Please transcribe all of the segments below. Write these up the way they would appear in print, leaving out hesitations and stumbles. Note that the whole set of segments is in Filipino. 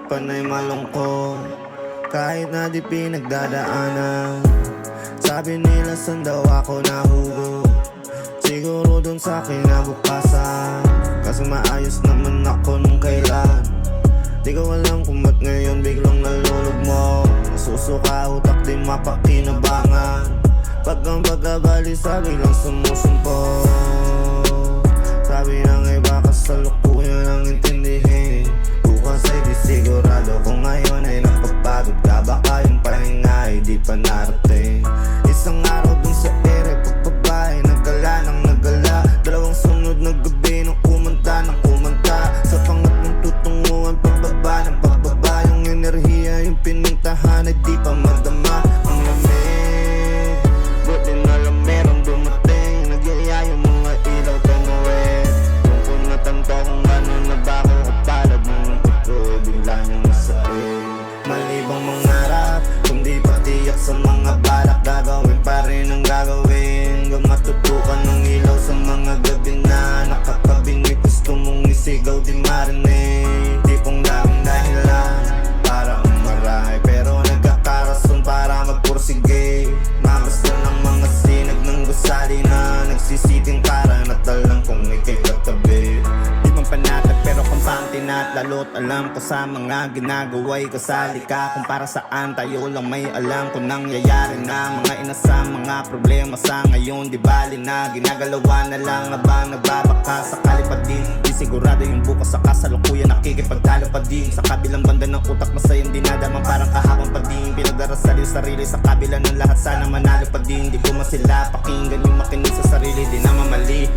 panay malungkot kahit na di pinagdadaanan. Sabi nila saan daw ako nahugo, siguro dun sa kinabukasan. Kasi maayos naman ako nung kailan. Di ko alam kung ba't ngayon biglang nalulugmok. Nasusuka utak di mapakinabangan. Pag ang pagkabali sa biglang sumusumpong. Sabi ng iba kasalukuyan ang intindihin. Bukas ay di sigurado kung ngayon ay napapagod ka. Baka yung pahinga ay di pa narating. Isang araw dun sa ere pagbabae nagala ng nagala. Dalawang sunod na gabi nung kumanta ng kumanta. Sa pangat ng tutunguhan pagbaba ng pagbaba. Yung enerhiya yung pinuntahan ay di pa madama. Ang lamig, buti na lang meron dumating. Nagyaya yung mga ilaw tanuwin. Kung kung natanto kung ano na ba ako kapalad ng puto, bigla niyang nasain. Malibang mangarap, kung di pa tiyak sa mga balak. Gagawin pa rin ang gagawin. Matutukan ng ilaw sa mga gabi na nakakabingi. Gusto mong isigaw di marinig. Di pong lang dahilan para umaray, pero nagkakarason para magpursige. Mamas na ng mga sinag ng gusali na nagsisiting para natalang kung ikay katabi. Di man panatag pero kampante na't lalo't alam ko sa mga ginagawa'y kasali ka. Kung para saan tayo lang may alam kung nangyayari na. Mga inasang mga problema sa ngayon di bali na. Ginagalawa na lang habang nagbabaka sakali pa din. Di sigurado yung bukas sa kasalukuyan nakikipagtalo pa din. Sa kabilang banda ng utak masayang dinadaman parang kahapon pa din. Pinagdarasal yung sarili sa kabila ng lahat sana manalo pa din. Di ko masila pakinggan yung makinig sa sarili. Di naman mali,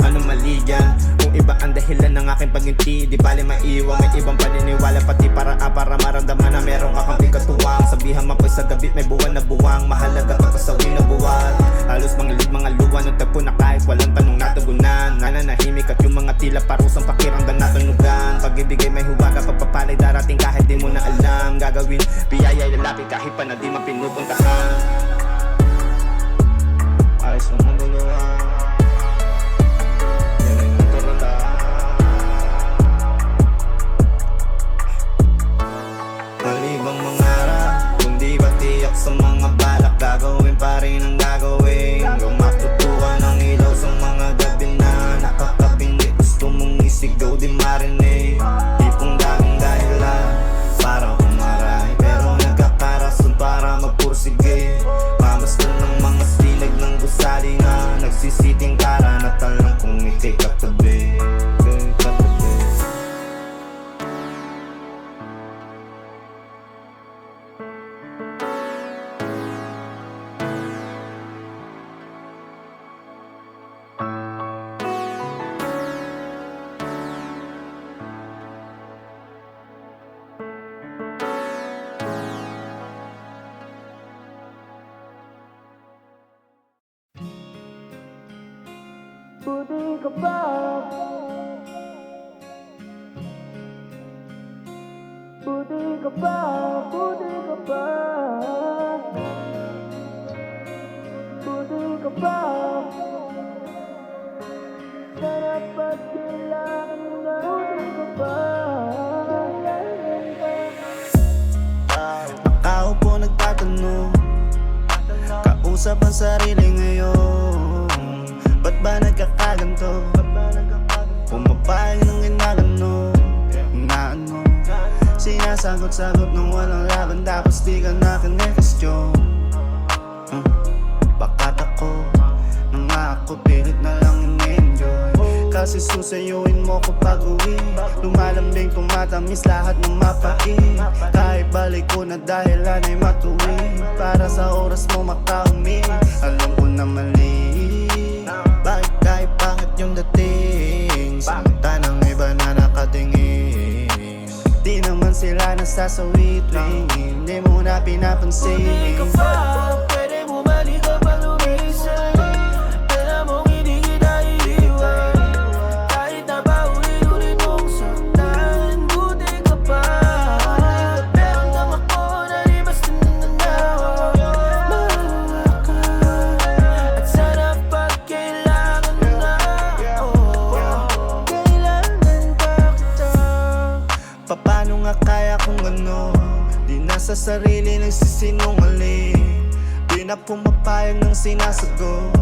ano mali yan? Kung iba ang dahilan ng aking paginti, di bali maiwan. May ibang paniniwala pati para maramdaman na meron ka kang ikatuwang. Sabihan mapoy sa gabi may buwan na buwang. Mahalaga pagkasawi na buwan. Halos mga lid mga luwan ng tagpo na kahit walang tanong natugunan. Nananahimik at yung mga tila parusang pakiramdam natunugan. Pag-ibigay may huwaga pagpapalay darating kahit di mo na alam. Gagawin biyaya lalapit kahit pa na di man pinupuntahan. Ayos ang maguluhan. Malibang mangarap, kung di ba tiyak sa mga balak. Gagawin pa rin ang gagawin. Kung matutukan ang ilaw sa mga gabi na nakakabingi. Gusto mong isigaw di marinig. Di pong daming dahilan para umaray, pero nagkakarason para magpursige. Mamas na ng mga sinag ng gusali na nagsisiting kara na talang kung ikay katabi. Buti ka pa, buti ka pa, buti ka pa, buti ka pa. Sana pag kailangan na, buti ka pa. Nakaupo nagtatanong, kausap ang sarili ngayon. Ba't ba nagkakaganto? Pumapayag ng ginagano. Inaano, sinasagot-sagot ng walang laban. Tapos di ka nakinekestyon. Bakat ako, nang ako pilit na lang in-enjoy. Kasi susayuin mo ko pag-uwi. Lumalambing, tumatamis lahat ng mapait. Kahit balik ko na dahilan ay matuwid. Para sa oras mo makaumi. Alam ko na mali. Bakit kahit pangit yung dating? Sa mata ng iba na nakatingin. Di naman sila nasasawit. Hindi mo na pinapansin. Buti ka pa, pwede bumalik ka pa lumisan. Alam mong hindi kita iiwan. Kahit na ba ulit-ulit mong saktan. Buti ka pa, pero nang ako na di basta nananawa. Mahawa ka, at sana pag kailangan na, kailangan pa kita. Paano nga kaya kung ano, di na sa sarili nagsisinungaling. Di na pumapayag ng sinasagot,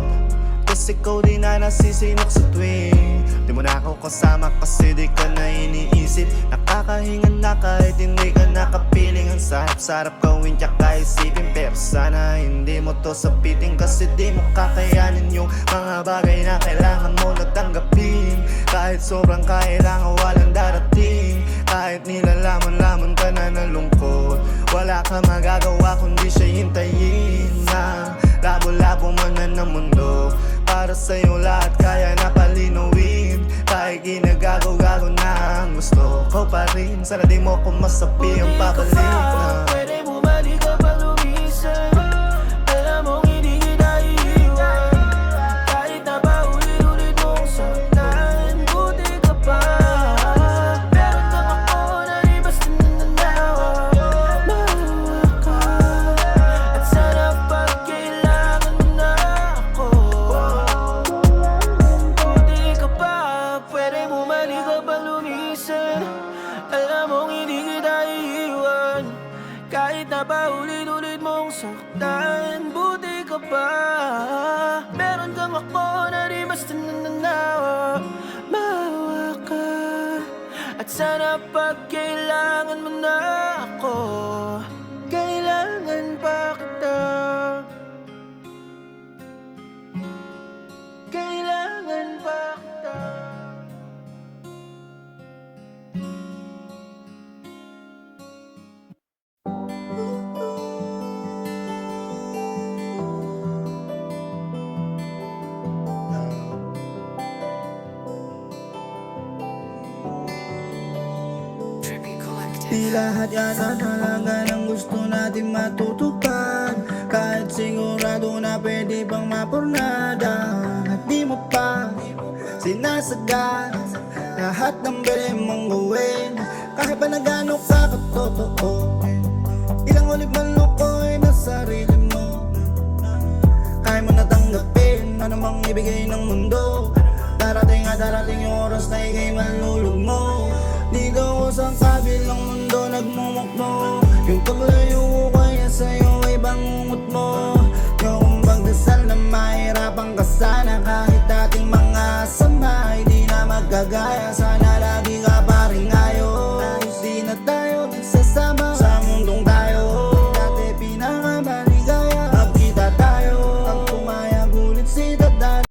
kasi ikaw di na nasisinok sa tuwing di mo na ako kasama kasi di ka na iniisip. Nakakahinga na kahit hindi ka nakapiling. Ang sarap-sarap gawin tsaka isipin, pero sana hindi mo to sapitin, kasi di mo kakayanin yung mga bagay na kailangan mo na tanggapin. Kahit sobrang kailangan walang darating, kahit nilalaman-laman ka na ng lungkot, wala ka magagawa kundi siya hintayin. Na labo-labo man na ng mundo, para sa'yo lahat kaya na palinawin. Kahit ginagago-gago na ang gusto ko pa rin, sana di mo ko masabi ang pabalik na pwede bumalik ka pa lumisan. Alam mong hindi kita iiwan, kahit na paulit-ulit mong saktan, buti ka pa. Meron kang ako na di basta nananawa, maawa ka. At sana pag kailangan mo na ako, buti ka pa. Pwede bumalik ka pa lumisan. Alam mong hindi kita iiwan, kahit na paulit-ulit mong saktan, buti ka pa. Meron kang ako na di basta nananawa, maawa ka. At sana pag kailangan mo na ako, kailangan pa kita, kailangan pa kita. Di lahat yata talaga ng gusto natin matutupad, kahit sigurado na pwede bang mapurnada. At di mo pa sinasagad lahat ng pwede mong gawin, kahit pa na gano'n ka katotoo.